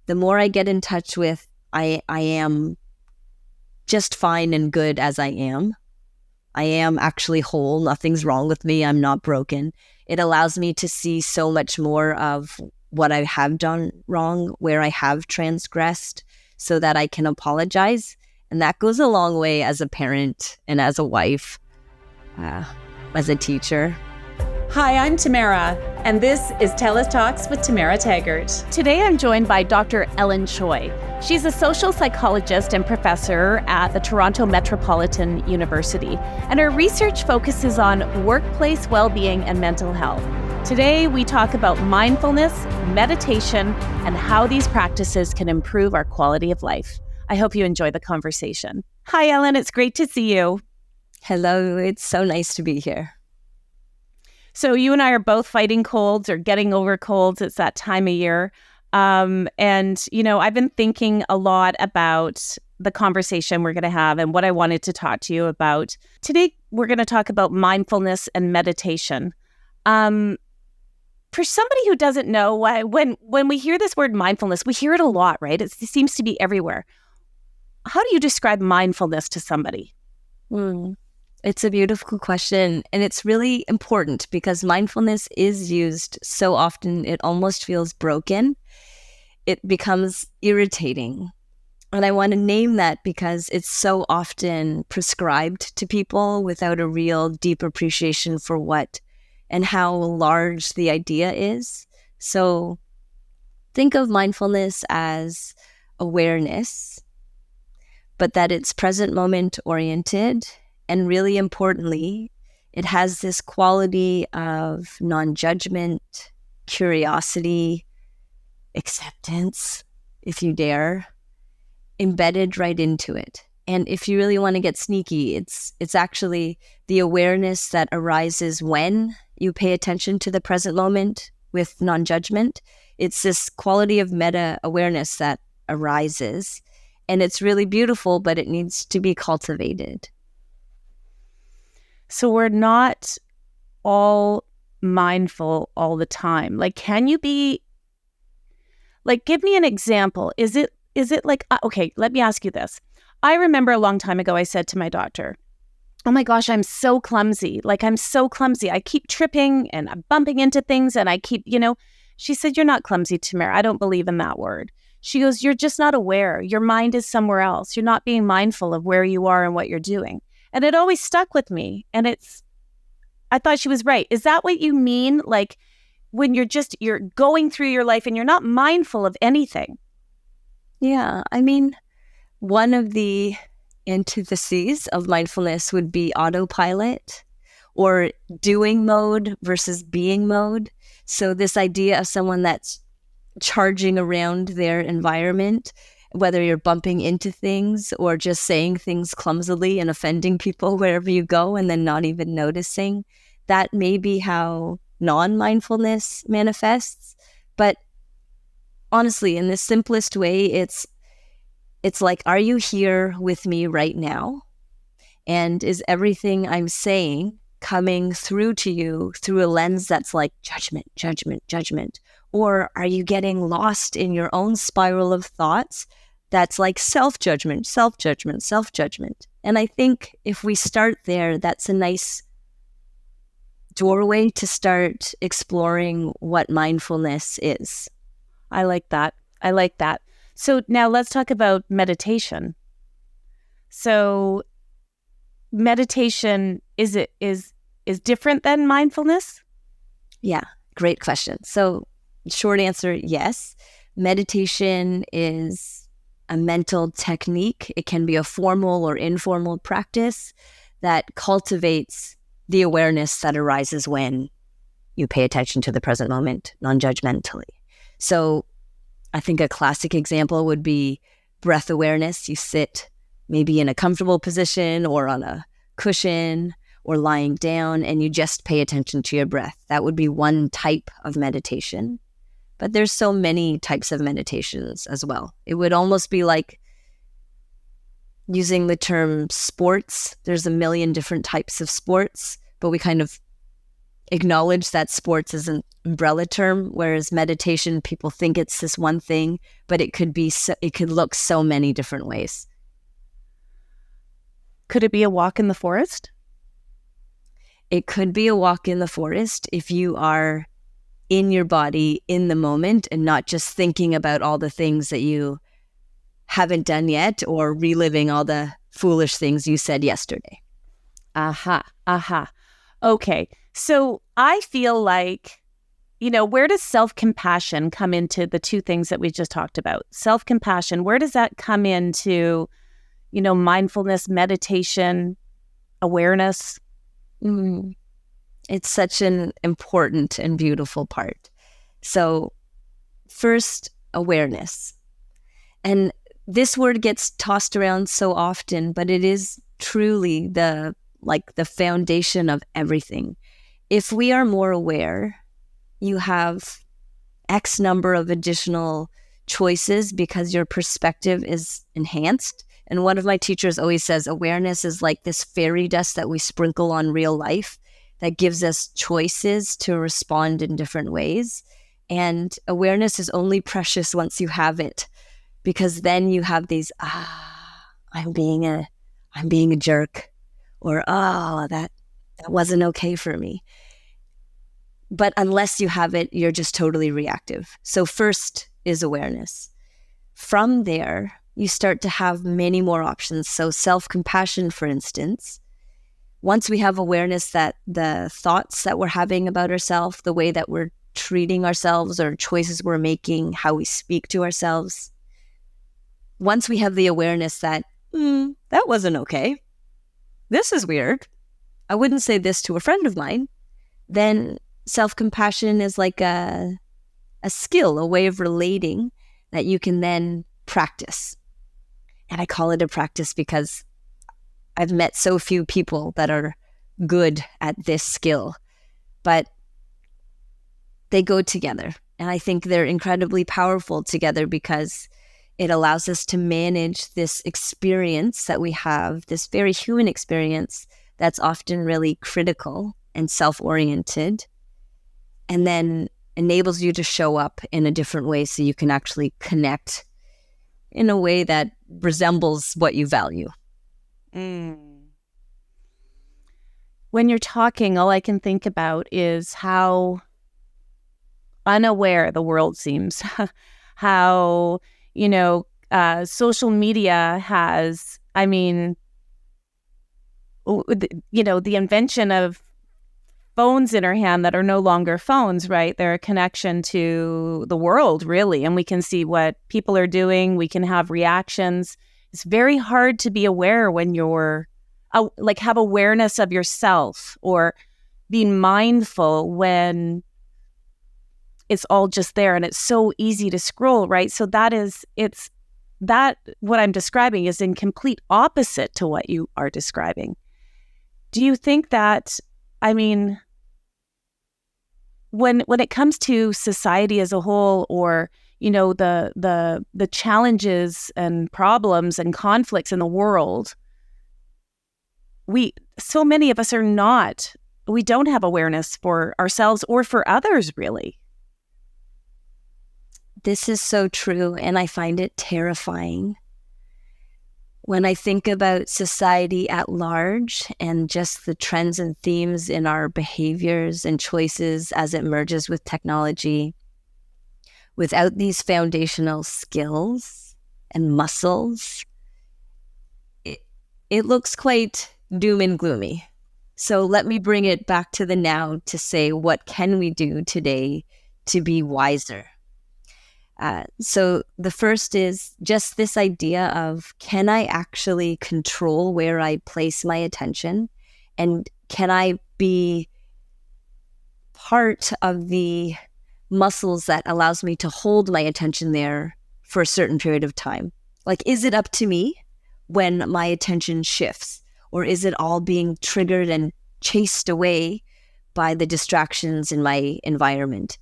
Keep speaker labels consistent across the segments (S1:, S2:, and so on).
S1: the more I get in touch with, I am just fine and good as I am. I am actually whole. Nothing's wrong with me. I'm not broken. It allows me to see so much more of what I have done wrong, where I have transgressed, so that I can apologize. And that goes a long way as a parent and as a wife, as a teacher.
S2: Hi, I'm Tamara, and this is TELUS Talks with Tamara Taggart. Today I'm joined by Dr. Ellen Choi. She's a social psychologist and professor at the Toronto Metropolitan University, and her research focuses on workplace well-being and mental health. Today we talk about mindfulness, meditation, and how these practices can improve our quality of life. I hope you enjoy the conversation. Hi, Ellen. It's great to see you.
S1: Hello. It's so nice to be here.
S2: So you and I are both fighting colds or getting over colds. It's that time of year. And, you know, I've been thinking a lot about the conversation we're going to have and what I wanted to talk to you about. Today, we're going to talk about mindfulness and meditation. For somebody who doesn't know, why, when we hear this word mindfulness, we hear it a lot, right? It seems to be everywhere. How do you describe mindfulness to somebody?
S1: It's a beautiful question, and it's really important because mindfulness is used so often it almost feels broken. It becomes irritating. And I want to name that because it's so often prescribed to people without a real deep appreciation for what and how large the idea is. So think of mindfulness as awareness, but that it's present moment oriented. And really importantly, it has this quality of non-judgment, curiosity, acceptance, if you dare, embedded right into it. And if you really want to get sneaky, it's actually the awareness that arises when you pay attention to the present moment with non-judgment. It's this quality of meta-awareness that arises. And it's really beautiful, but it needs to be cultivated.
S2: So we're not all mindful all the time. Like, can you be, like, give me an example. Is it like, okay, let me ask you this. I remember a long time ago, I said to my doctor, oh my gosh, I'm so clumsy. Like, I'm so clumsy. I keep tripping and I'm bumping into things and I keep, she said, you're not clumsy, Tamara. I don't believe in that word. She goes, you're just not aware. Your mind is somewhere else. You're not being mindful of where you are and what you're doing. And it always stuck with me. And I thought she was right. Is that what you mean? Like when you're going through your life and you're not mindful of anything?
S1: Yeah. I mean, one of the antitheses of mindfulness would be autopilot or doing mode versus being mode. So this idea of someone that's charging around their environment, whether you're bumping into things or just saying things clumsily and offending people wherever you go and then not even noticing, that may be how non-mindfulness manifests. But honestly, in the simplest way, it's like, are you here with me right now? And is everything I'm saying coming through to you through a lens that's like judgment, judgment, judgment? Or are you getting lost in your own spiral of thoughts that's like self-judgment, self-judgment, self-judgment? And I think if we start there, that's a nice doorway to start exploring what mindfulness is.
S2: I like that. So now let's talk about meditation. So meditation is different than mindfulness?
S1: Yeah, great question. So short answer, yes. Meditation is a mental technique. It can be a formal or informal practice that cultivates the awareness that arises when you pay attention to the present moment non-judgmentally. So I think a classic example would be breath awareness. You sit maybe in a comfortable position or on a cushion or lying down and you just pay attention to your breath. That would be one type of meditation. But there's so many types of meditations as well. It would almost be like using the term sports. There's a million different types of sports, but we kind of acknowledge that sports is an umbrella term, whereas meditation, people think it's this one thing, but it could be it could look so many different ways.
S2: Could it be a walk in the forest?
S1: It could be a walk in the forest if you are in your body in the moment and not just thinking about all the things that you haven't done yet or reliving all the foolish things you said yesterday.
S2: Aha. Okay. So I feel like, where does self-compassion come into the two things that we just talked about? Self-compassion, where does that come into, mindfulness, meditation, awareness?
S1: It's such an important and beautiful part. So first, awareness. And this word gets tossed around so often, but it is truly the foundation of everything. If we are more aware, you have X number of additional choices because your perspective is enhanced. And one of my teachers always says awareness is like this fairy dust that we sprinkle on real life that gives us choices to respond in different ways. And awareness is only precious once you have it, because then you have these, I'm being a jerk, or that wasn't okay for me. But unless you have it, you're just totally reactive. So first is awareness. From there, you start to have many more options. So self-compassion, for instance, once we have awareness that the thoughts that we're having about ourselves, the way that we're treating ourselves or choices we're making, how we speak to ourselves, once we have the awareness that, that wasn't okay, this is weird, I wouldn't say this to a friend of mine, then self-compassion is like a skill, a way of relating that you can then practice. And I call it a practice because I've met so few people that are good at this skill, but they go together. And I think they're incredibly powerful together because it allows us to manage this experience that we have, this very human experience that's often really critical and self-oriented, and then enables you to show up in a different way so you can actually connect in a way that resembles what you value.
S2: When you're talking, all I can think about is how unaware the world seems, how, social media has, the invention of phones in our hand that are no longer phones, right? They're a connection to the world, really. And we can see what people are doing. We can have reactions. It's very hard to be aware when you're have awareness of yourself or being mindful when it's all just there and it's so easy to scroll, right? So what I'm describing is in complete opposite to what you are describing. Do you think that, when it comes to society as a whole, or the challenges and problems and conflicts in the world, so many of us we don't have awareness for ourselves or for others, really.
S1: This is so true, and I find it terrifying. When I think about society at large and just the trends and themes in our behaviors and choices as it merges with technology, without these foundational skills and muscles, it looks quite doom and gloomy. So let me bring it back to the now to say, what can we do today to be wiser? So the first is just this idea of, can I actually control where I place my attention? And can I be part of the muscles that allows me to hold my attention there for a certain period of time? Like, is it up to me when my attention shifts? Or is it all being triggered and chased away by the distractions in my environment?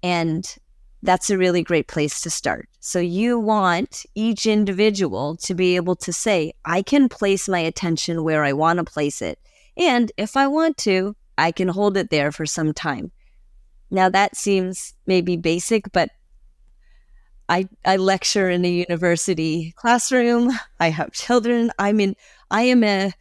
S1: And that's a really great place to start. So you want each individual to be able to say, I can place my attention where I want to place it. And if I want to, I can hold it there for some time. Now that seems maybe basic, but I lecture in a university classroom. I have children. I am a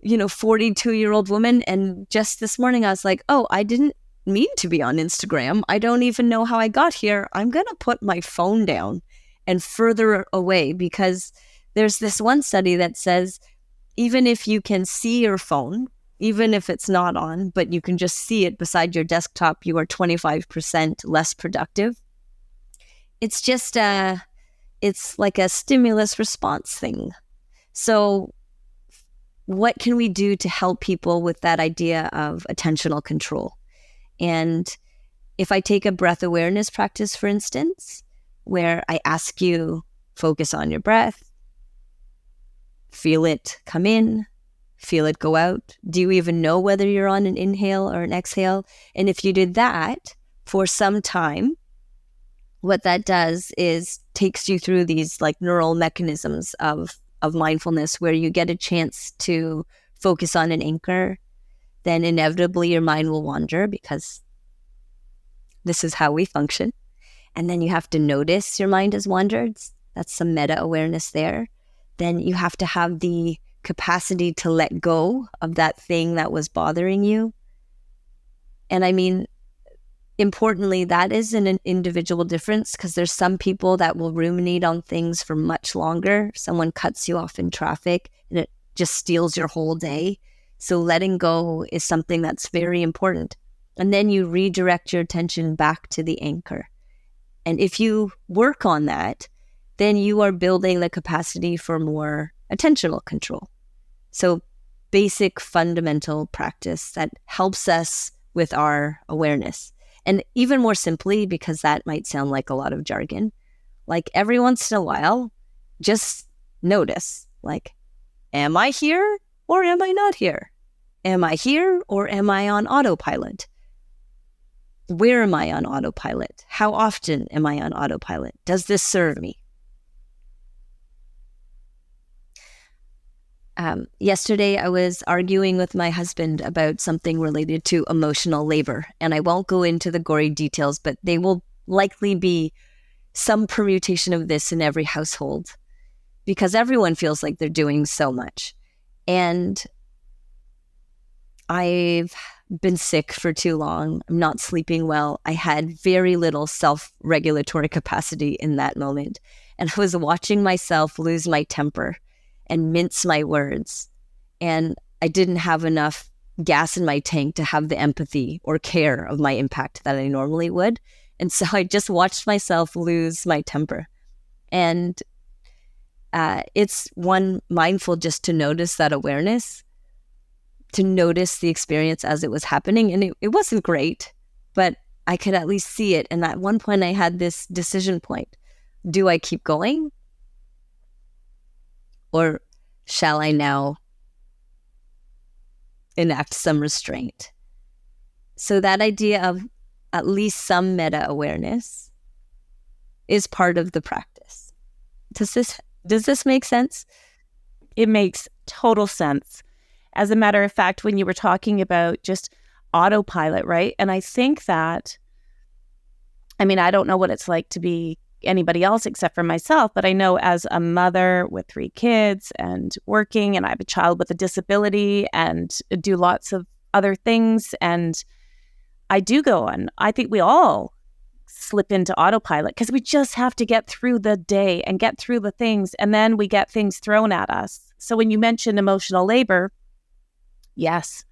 S1: 42-year-old woman, and just this morning I was like, oh, I didn't mean to be on Instagram. I don't even know how I got here. I'm going to put my phone down and further away, because there's this one study that says even if you can see your phone, even if it's not on, but you can just see it beside your desktop, you are 25% less productive. It's just it's like a stimulus response thing. So what can we do to help people with that idea of attentional control? And if I take a breath awareness practice, for instance, where I ask you, focus on your breath, feel it come in, feel it go out. Do you even know whether you're on an inhale or an exhale? And if you did that for some time, what that does is takes you through these like neural mechanisms of mindfulness, where you get a chance to focus on an anchor. Then inevitably your mind will wander, because this is how we function. And then you have to notice your mind has wandered. That's some meta awareness there. Then you have to have the capacity to let go of that thing that was bothering you. And I mean, importantly, that is an individual difference, because there's some people that will ruminate on things for much longer. Someone cuts you off in traffic and it just steals your whole day. So letting go is something that's very important. And then you redirect your attention back to the anchor. And if you work on that, then you are building the capacity for more attentional control. So basic fundamental practice that helps us with our awareness. And even more simply, because that might sound like a lot of jargon, like every once in a while, just notice, like, am I here or am I not here? Am I here or am I on autopilot? Where am I on autopilot? How often am I on autopilot? Does this serve me? Yesterday, I was arguing with my husband about something related to emotional labor, and I won't go into the gory details, but they will likely be some permutation of this in every household, because everyone feels like they're doing so much. And I've been sick for too long. I'm not sleeping well. I had very little self-regulatory capacity in that moment. And I was watching myself lose my temper and mince my words. And I didn't have enough gas in my tank to have the empathy or care of my impact that I normally would. And so I just watched myself lose my temper. And it's one, mindful just to notice that awareness, to notice the experience as it was happening. And it wasn't great, but I could at least see it. And at one point I had this decision point. Do I keep going? Or shall I now enact some restraint? So that idea of at least some meta-awareness is part of the practice. Does this make sense?
S2: It makes total sense. As a matter of fact, when you were talking about just autopilot, right? And I think that, I mean, I don't know what it's like to be anybody else except for myself, but I know as a mother with 3 kids and working, and I have a child with a disability and do lots of other things, and I do go on. I think we all slip into autopilot because we just have to get through the day and get through the things, and then we get things thrown at us. So when you mentioned emotional labor, yes,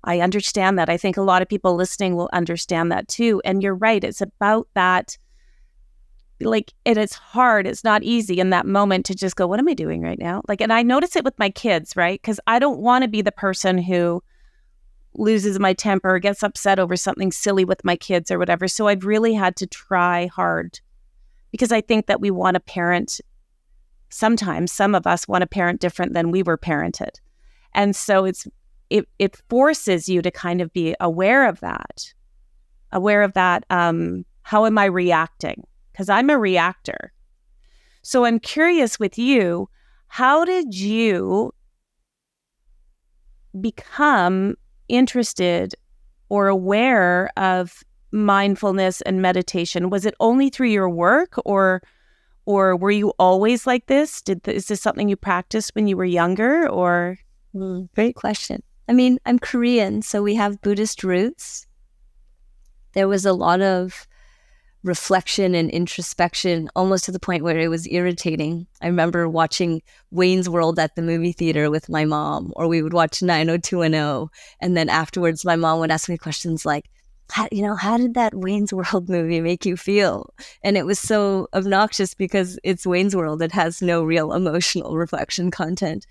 S2: I understand that. I think a lot of people listening will understand that too. And you're right. It's about that. Like, it's hard. It's not easy in that moment to just go, what am I doing right now? Like, and I notice it with my kids, right? Because I don't want to be the person who loses my temper, gets upset over something silly with my kids or whatever. So I've really had to try hard, because I think that we want to parent. Sometimes some of us want to parent different than we were parented. And so it forces you to kind of be aware of that. How am I reacting? Because I'm a reactor. So I'm curious with you, how did you become interested or aware of mindfulness and meditation? Was it only through your work, or were you always like this? Is this something you practiced when you were younger, or?
S1: Great question. I mean, I'm Korean, so we have Buddhist roots. There was a lot of reflection and introspection, almost to the point where it was irritating. I remember watching Wayne's World at the movie theater with my mom, or we would watch 90210. And then afterwards, my mom would ask me questions like, how did that Wayne's World movie make you feel? And it was so obnoxious because it's Wayne's World. It has no real emotional reflection content.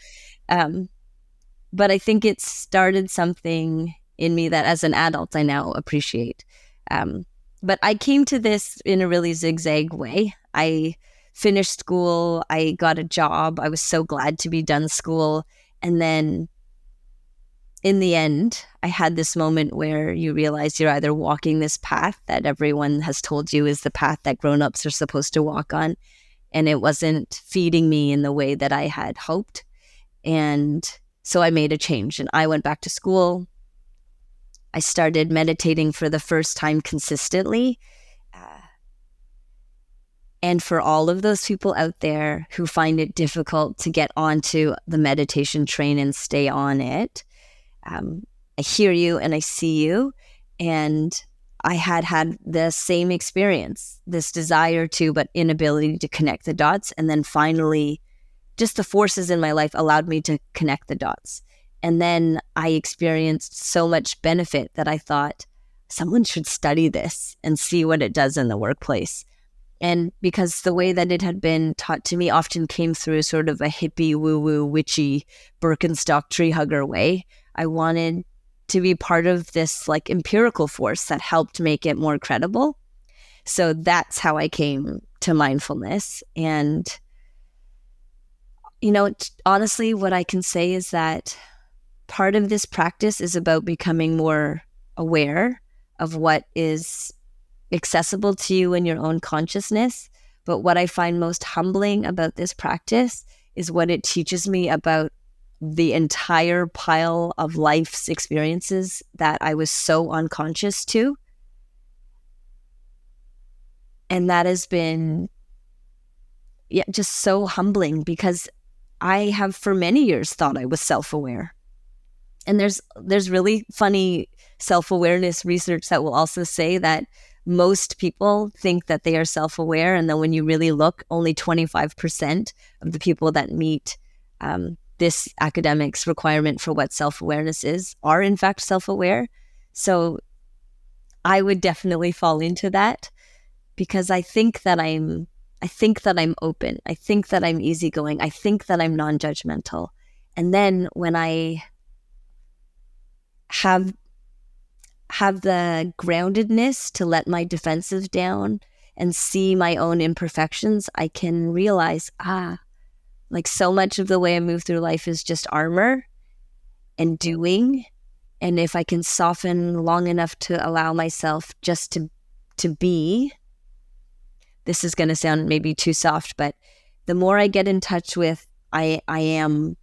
S1: But I think it started something in me that as an adult, I now appreciate. But I came to this in a really zigzag way. I finished school. I got a job. I was so glad to be done school. And then in the end, I had this moment where you realize you're either walking this path that everyone has told you is the path that grown-ups are supposed to walk on, and it wasn't feeding me in the way that I had hoped. And so I made a change and I went back to school. I started meditating for the first time consistently. And for all of those people out there who find it difficult to get onto the meditation train and stay on it, I hear you and I see you. And I had the same experience, this desire to, but inability to connect the dots. And then finally, just the forces in my life allowed me to connect the dots. And then I experienced so much benefit that I thought someone should study this and see what it does in the workplace. And because the way that it had been taught to me often came through sort of a hippie, woo-woo, witchy Birkenstock tree hugger way, I wanted to be part of this like empirical force that helped make it more credible. So that's how I came to mindfulness. And, honestly, what I can say is that part of this practice is about becoming more aware of what is accessible to you in your own consciousness. But what I find most humbling about this practice is what it teaches me about the entire pile of life's experiences that I was so unconscious to. And that has been just so humbling because I have for many years thought I was self-aware. And there's really funny self-awareness research that will also say that most people think that they are self-aware, and then when you really look, only 25% of the people that meet this academic's requirement for what self-awareness is are in fact self-aware. So I would definitely fall into that because I think that I'm open. I think that I'm easygoing. I think that I'm non-judgmental. And then when I have the groundedness to let my defensive down and see my own imperfections, I can realize, like so much of the way I move through life is just armor and doing. And if I can soften long enough to allow myself just to be, this is going to sound maybe too soft, but the more I get in touch with, I am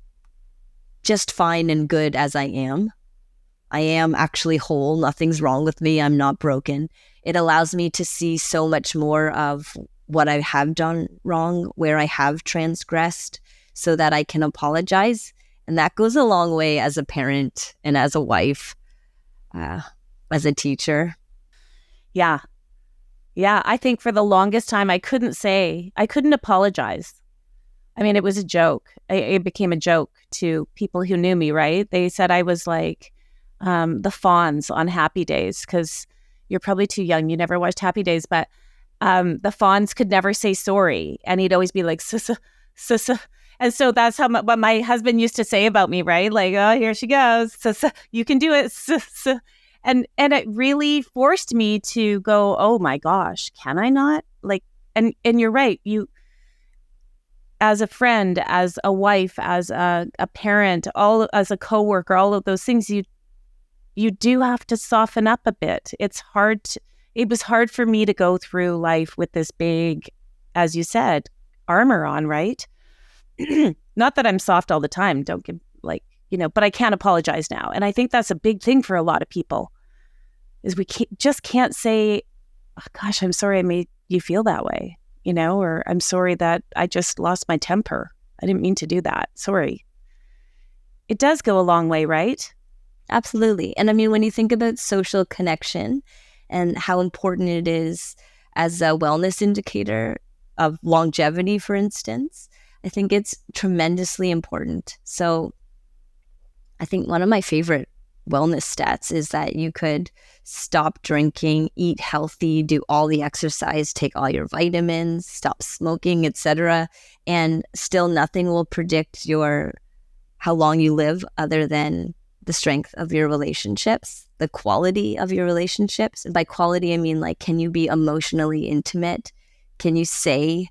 S1: just fine and good as I am. I am actually whole. Nothing's wrong with me. I'm not broken. It allows me to see so much more of what I have done wrong, where I have transgressed, so that I can apologize. And that goes a long way as a parent and as a wife, as a teacher.
S2: Yeah. Yeah. I think for the longest time, I couldn't apologize. I mean, it was a joke. It became a joke to people who knew me, right? They said I was like the Fonz on Happy Days, because you're probably too young. You never watched Happy Days, but the Fonz could never say sorry. And he'd always be like, sissa, sissa. And so that's what my husband used to say about me, right? Like, oh, here she goes. Sissa, you can do it. Sissa. And it really forced me to go, oh my gosh, can I not? Like, and you're right. You, as a friend, as a wife, as a parent, as a coworker, all of those things, you do have to soften up a bit. It was hard for me to go through life with this big, as you said, armor on, right? Not that I'm soft all the time. Don't give but I can't apologize now. And I think that's a big thing for a lot of people. is we just can't say, oh, gosh, I'm sorry I made you feel that way, or I'm sorry that I just lost my temper. I didn't mean to do that. Sorry. It does go a long way, right?
S1: Absolutely. And I mean, when you think about social connection and how important it is as a wellness indicator of longevity, for instance, I think it's tremendously important. So I think one of my favorite wellness stats is that you could stop drinking, eat healthy, do all the exercise, take all your vitamins, stop smoking, etc., and still nothing will predict how long you live other than the strength of your relationships, the quality of your relationships. And by quality, I mean, like, can you be emotionally intimate? Can you say,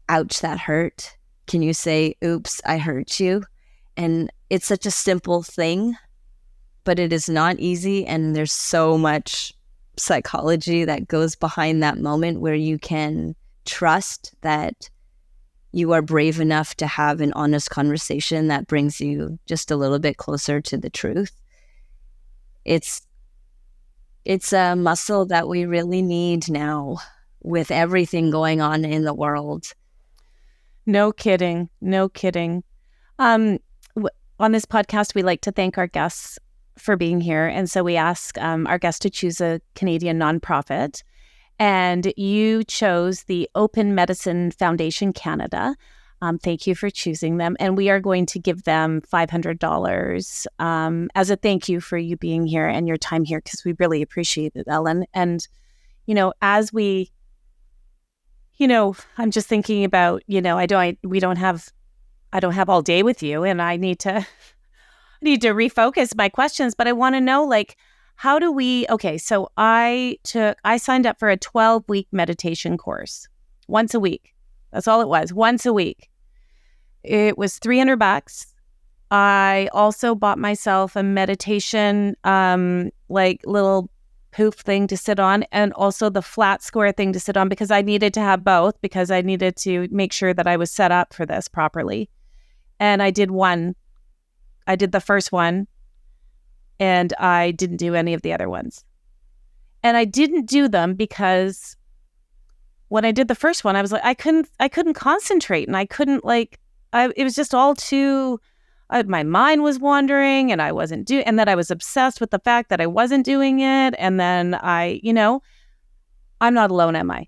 S1: ouch, that hurt? Can you say, oops, I hurt you? And it's such a simple thing, but it is not easy. And there's so much psychology that goes behind that moment where you can trust that you are brave enough to have an honest conversation that brings you just a little bit closer to the truth. It's a muscle that we really need now with everything going on in the world.
S2: No kidding. No kidding. On this podcast, we like to thank our guests for being here. And so we ask our guests to choose a Canadian nonprofit. And you chose the Open Medicine Foundation Canada. Thank you for choosing them. And we are going to give them $500 as a thank you for you being here and your time here, because we really appreciate it, Ellen. And, as we, I'm just thinking about, I don't have all day with you, and I need to refocus my questions, but I want to know, like, how do we, so I signed up for a 12-week meditation course once a week. That's all it was, once a week. It was $300. I also bought myself a meditation, little poof thing to sit on, and also the flat square thing to sit on, because I needed to have both, because I needed to make sure that I was set up for this properly. And I did the first one, and I didn't do any of the other ones. And I didn't do them because when I did the first one, I was like, I couldn't concentrate, and I couldn't, it was just all too, my mind was wandering, and I wasn't doing, and then I was obsessed with the fact that I wasn't doing it. And then I'm not alone, am I?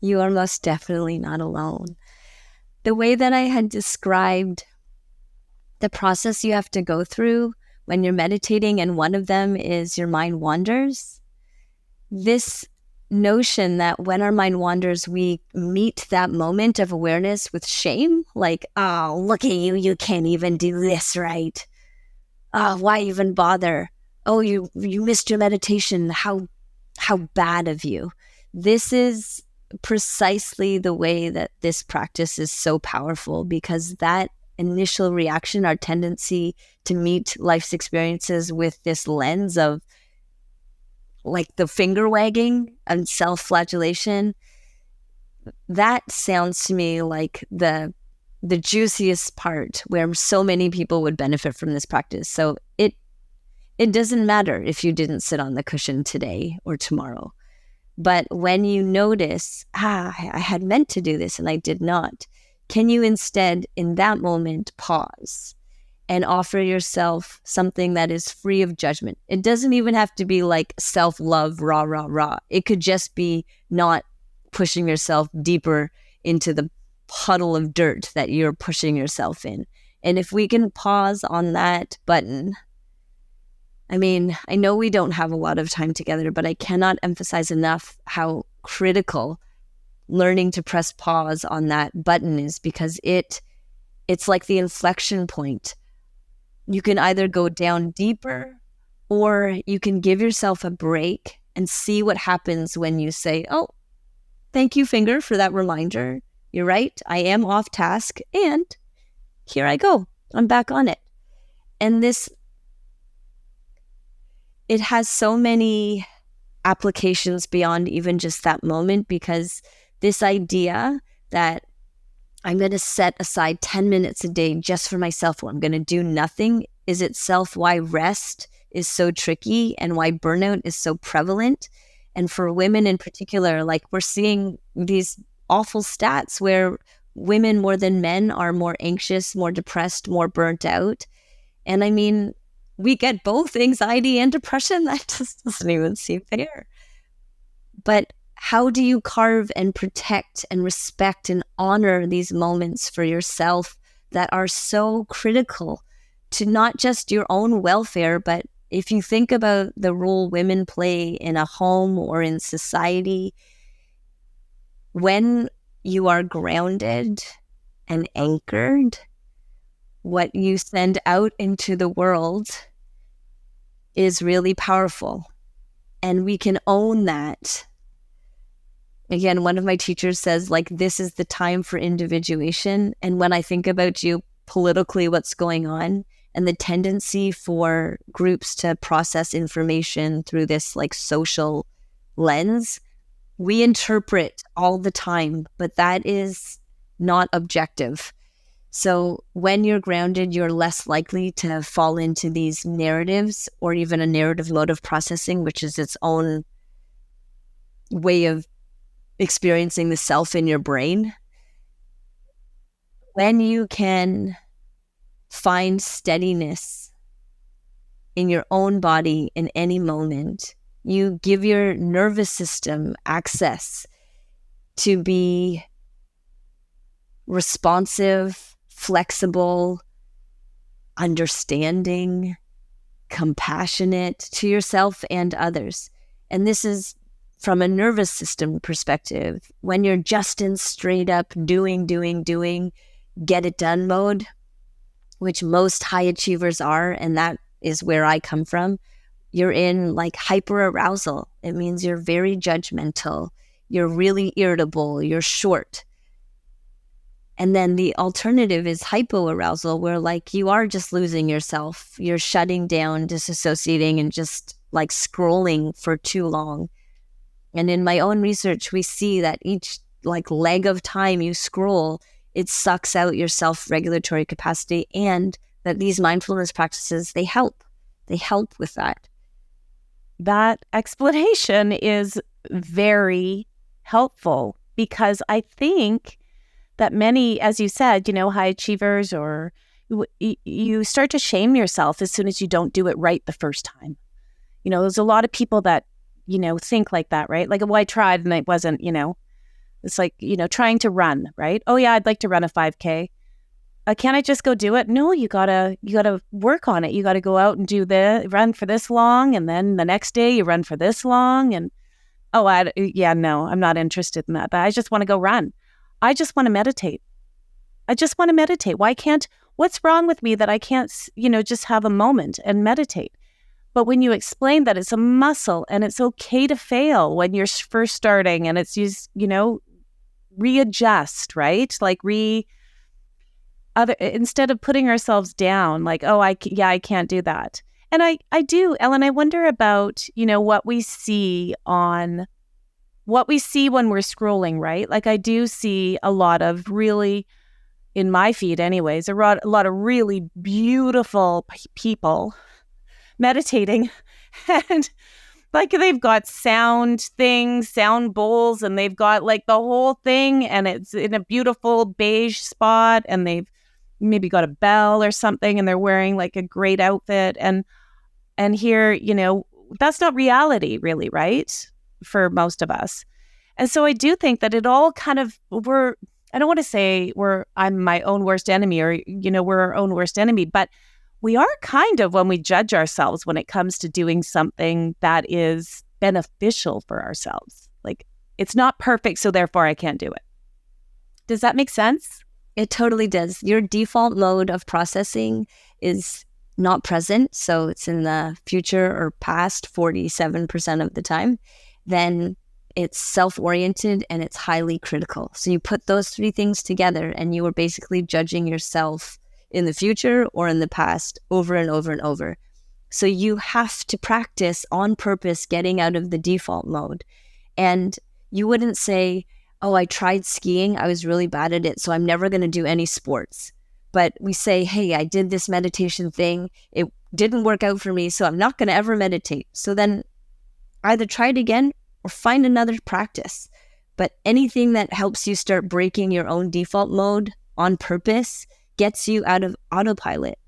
S1: You are most definitely not alone. The way that I had described the process you have to go through when you're meditating, and one of them is your mind wanders. This notion that when our mind wanders, we meet that moment of awareness with shame, like, oh, look at you, you can't even do this right. Oh, why even bother? Oh, you missed your meditation. How bad of you. This is precisely the way that this practice is so powerful, because that initial reaction, our tendency to meet life's experiences with this lens of, like, the finger wagging and self-flagellation, that sounds to me like the juiciest part where so many people would benefit from this practice. So it doesn't matter if you didn't sit on the cushion today or tomorrow. But when you notice, I had meant to do this and I did not, can you instead, in that moment, pause and offer yourself something that is free of judgment? It doesn't even have to be like self-love, rah, rah, rah. It could just be not pushing yourself deeper into the puddle of dirt that you're pushing yourself in. And if we can pause on that button, I mean, I know we don't have a lot of time together, but I cannot emphasize enough how critical learning to press pause on that button is, because it's like the inflection point. You can either go down deeper, or you can give yourself a break and see what happens when you say, oh, thank you, finger, for that reminder. You're right, I am off task, and here I go. I'm back on it. And it has so many applications beyond even just that moment, because this idea that I'm going to set aside 10 minutes a day just for myself, or I'm going to do nothing, is itself why rest is so tricky and why burnout is so prevalent. And for women in particular, like we're seeing these awful stats where women more than men are more anxious, more depressed, more burnt out. And I mean, we get both anxiety and depression. That just doesn't even seem fair. But how do you carve and protect and respect and honor these moments for yourself that are so critical to not just your own welfare, but if you think about the role women play in a home or in society, when you are grounded and anchored, what you send out into the world is really powerful. And we can own that. Again, one of my teachers says, like, this is the time for individuation. And when I think about geopolitically what's going on and the tendency for groups to process information through this like social lens, we interpret all the time, but that is not objective. So when you're grounded, you're less likely to fall into these narratives or even a narrative mode of processing, which is its own way of experiencing the self in your brain. When you can find steadiness in your own body in any moment, you give your nervous system access to be responsive, flexible, understanding, compassionate to yourself and others. And this is from a nervous system perspective. When you're just in straight up doing, get it done mode, which most high achievers are, and that is where I come from, you're in like hyper arousal. It means you're very judgmental, you're really irritable, you're short. And then the alternative is hypoarousal, where like you are just losing yourself. You're shutting down, disassociating, and just like scrolling for too long. And in my own research, we see that each like leg of time you scroll, it sucks out your self-regulatory capacity, and that these mindfulness practices, they help. They help with that.
S2: That explanation is very helpful because I think that many, as you said, high achievers, or you start to shame yourself as soon as you don't do it right the first time. There's a lot of people that, think like that, right? Like, well, I tried and it wasn't, it's like, trying to run, right? Oh yeah, I'd like to run a 5K. Can't I just go do it? No, you gotta work on it. You gotta go out and run for this long. And then the next day you run for this long. And no, I'm not interested in that. But I just want to go run. I just want to meditate. What's wrong with me that I can't, just have a moment and meditate? But when you explain that it's a muscle and it's okay to fail when you're first starting, and it's just, readjust, right? Like instead of putting ourselves down, like, oh, I can't do that. And I do, Ellen, I wonder about, what we see when we're scrolling, right? Like I do see a lot of really, in my feed anyways, a lot of really beautiful people meditating, and like they've got sound bowls, and they've got like the whole thing, and it's in a beautiful beige spot, and they've maybe got a bell or something, and they're wearing like a great outfit, and here, that's not reality really, right? For most of us. And so I do think that it all kind of, I don't want to say I'm my own worst enemy, or, we're our own worst enemy, but we are kind of when we judge ourselves when it comes to doing something that is beneficial for ourselves. Like, it's not perfect, so therefore I can't do it. Does that make sense?
S1: It totally does. Your default mode of processing is not present, so it's in the future or past 47% of the time. Then it's self-oriented and it's highly critical. So you put those three things together and you are basically judging yourself in the future or in the past over and over and over. So you have to practice on purpose getting out of the default mode. And you wouldn't say, oh, I tried skiing, I was really bad at it, so I'm never going to do any sports. But we say, hey, I did this meditation thing, it didn't work out for me, so I'm not going to ever meditate. So then either try it again or find another practice. But anything that helps you start breaking your own default mode on purpose gets you out of autopilot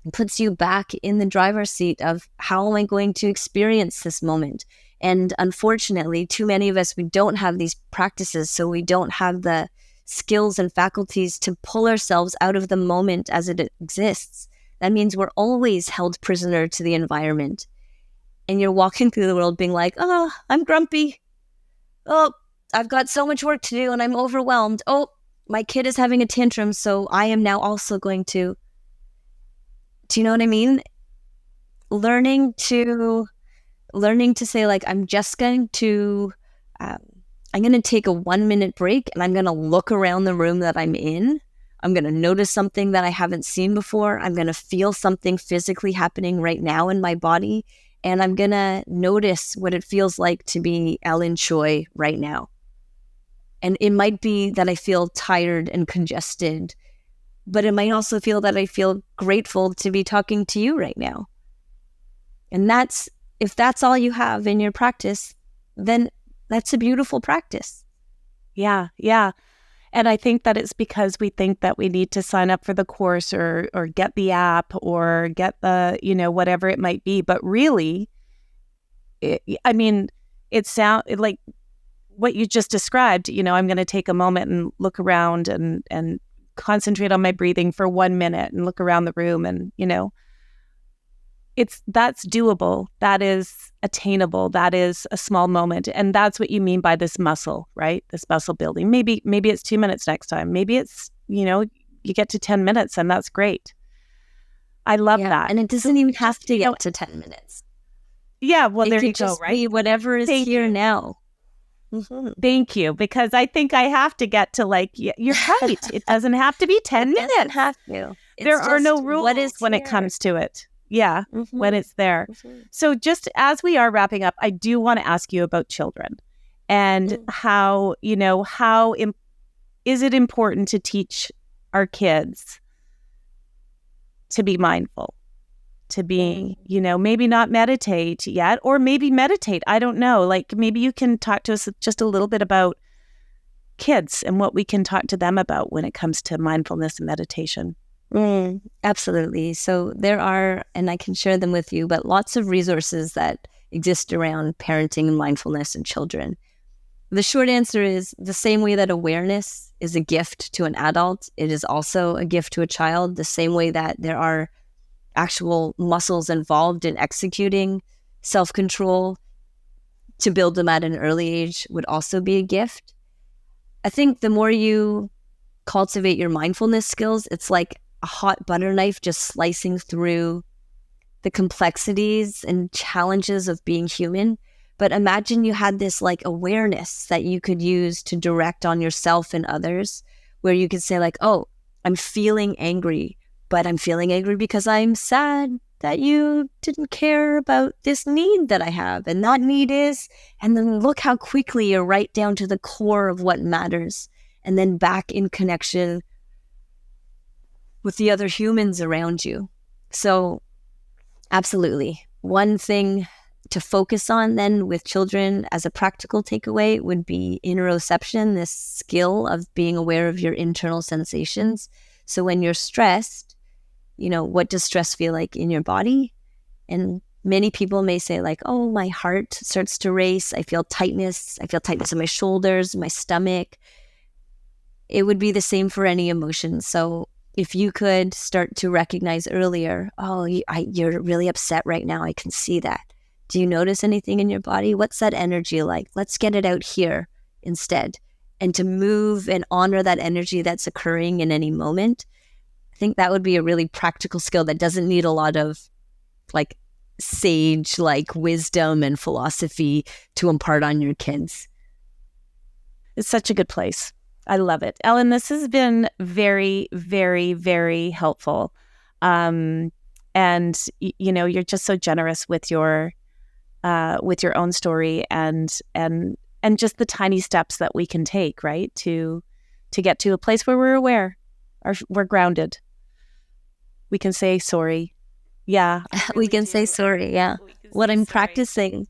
S1: and puts you back in the driver's seat of how am I going to experience this moment? And unfortunately, too many of us, we don't have these practices, so we don't have the skills and faculties to pull ourselves out of the moment as it exists. That means we're always held prisoner to the environment. And you're walking through the world being like, oh, I'm grumpy. Oh, I've got so much work to do and I'm overwhelmed. Oh, my kid is having a tantrum, so I am now also going to. Do you know what I mean? Learning to say, like, I'm going to take a 1-minute break and I'm going to look around the room that I'm in. I'm going to notice something that I haven't seen before. I'm going to feel something physically happening right now in my body. And I'm going to notice what it feels like to be Ellen Choi right now. And it might be that I feel tired and congested, but it might also feel that I feel grateful to be talking to you right now. And if that's all you have in your practice, then that's a beautiful practice.
S2: Yeah, yeah. And I think that it's because we think that we need to sign up for the course or get the app or get the, whatever it might be. But really, it sounds like what you just described, I'm going to take a moment and look around and concentrate on my breathing for 1 minute and look around the room and, that's doable. That is attainable. That is a small moment. And that's what you mean by this muscle, right? This muscle building. Maybe it's 2 minutes next time. Maybe it's, you get to 10 minutes and that's great. I love that.
S1: And it doesn't even have to get to 10 minutes.
S2: Yeah. Well, there you
S1: go,
S2: right?
S1: Be whatever is here now.
S2: Mm-hmm. Thank you. Because I think I have to get to you're right. It doesn't have to be 10 minutes.
S1: It doesn't have to.
S2: There are no rules when it comes to it. Yeah, when it's there. So just as we are wrapping up, I do want to ask you about children and how is it important to teach our kids to be mindful, to be, maybe not meditate yet, or maybe meditate. I don't know. Like maybe you can talk to us just a little bit about kids and what we can talk to them about when it comes to mindfulness and meditation.
S1: Absolutely. So there are, and I can share them with you, but lots of resources that exist around parenting and mindfulness in children. The short answer is the same way that awareness is a gift to an adult, it is also a gift to a child, the same way that there are actual muscles involved in executing self-control to build them at an early age would also be a gift. I think the more you cultivate your mindfulness skills, it's like a hot butter knife just slicing through the complexities and challenges of being human. But imagine you had this like awareness that you could use to direct on yourself and others, where you could say like, oh, I'm feeling angry, but I'm feeling angry because I'm sad that you didn't care about this need that I have. And that need is, and then look how quickly you're right down to the core of what matters. And then back in connection with the other humans around you. So absolutely. One thing to focus on then with children as a practical takeaway would be interoception, this skill of being aware of your internal sensations. So when you're stressed, what does stress feel like in your body? And many people may say like, oh, my heart starts to race. I feel tightness. I feel tightness in my shoulders, my stomach. It would be the same for any emotion. So if you could start to recognize earlier, oh, you're really upset right now. I can see that. Do you notice anything in your body? What's that energy like? Let's get it out here instead. And to move and honor that energy that's occurring in any moment. I think that would be a really practical skill that doesn't need a lot of like sage like wisdom and philosophy to impart on your kids.
S2: It's such a good place. I love it. Ellen, this has been very, very, very helpful. And you're just so generous with your own story and just the tiny steps that we can take, right? To get to a place where we're aware, or we're grounded. We can say sorry. Yeah, I
S1: We
S2: really
S1: can say
S2: do.
S1: sorry. Yeah.
S2: We can
S1: What
S2: say
S1: I'm
S2: sorry.
S1: practicing,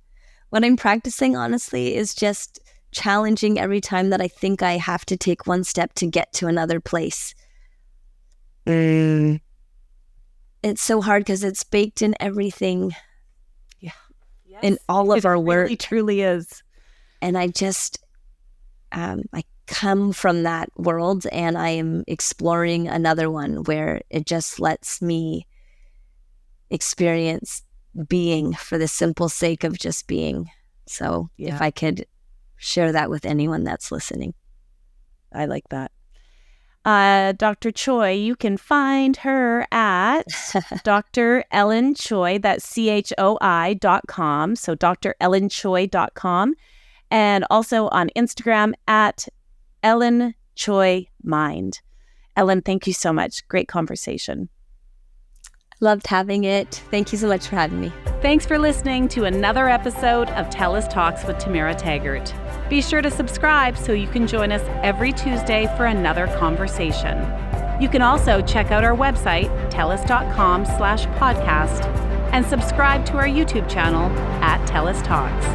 S1: what I'm practicing honestly is just challenging every time that I think I have to take one step to get to another place.
S2: Mm.
S1: It's so hard because it's baked in everything,
S2: Yeah.
S1: in
S2: Yes,
S1: all of
S2: it
S1: our
S2: really
S1: work.
S2: truly is.
S1: And I come from that world and I am exploring another one where it just lets me experience being for the simple sake of just being. So if
S2: Yeah,
S1: I could share that with anyone that's listening.
S2: I like that. Dr. Choi, you can find her at Dr. Ellen Choi, that's CHOI.com. So drellenchoi.com. And also on Instagram at Ellen Choi Mind. Ellen, thank you so much. Great conversation.
S1: Loved having it. Thank you so much for having me.
S2: Thanks for listening to another episode of TELUS Talks with Tamara Taggart. Be sure to subscribe so you can join us every Tuesday for another conversation. You can also check out our website, telus.com/podcast, and subscribe to our YouTube channel at TELUS Talks.